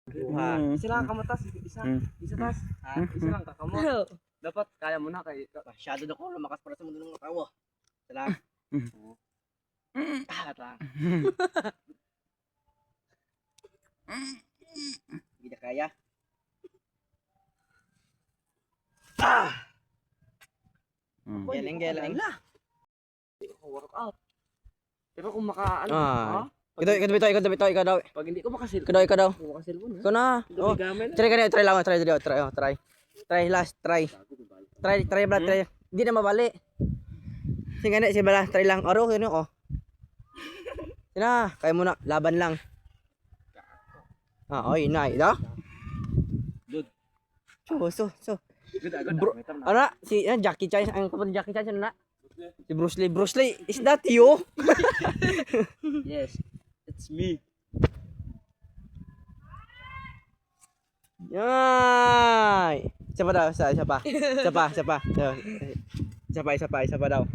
Isa lang kamatas, isa tas. Isa lang kakamot. Dapat kaya mo na kay masyado na ko lumakas para sa mundo ng mga tao. Isa lang. Lang. Hindi na kaya. Galing. Workout. Pero kung maka Ikaw daw. pag hindi ko makasil. Ikaw daw. Makasilpon. Ikaw na. Oh. Try lang, try. Try last, try. Try bala, try. Hindi na mabali. Sige na, si bala, try lang. Oro, yun oh. Sina, kaya mo na, laban lang. Oy, na, ida. Good. So. Good. Bro, ano si Jackie Chan, ang kapatid Jackie Chan na. Si Bruce Lee, is that you? Yes, it's me. Yay! Isa pa daw, isa pa. Isa pa daw.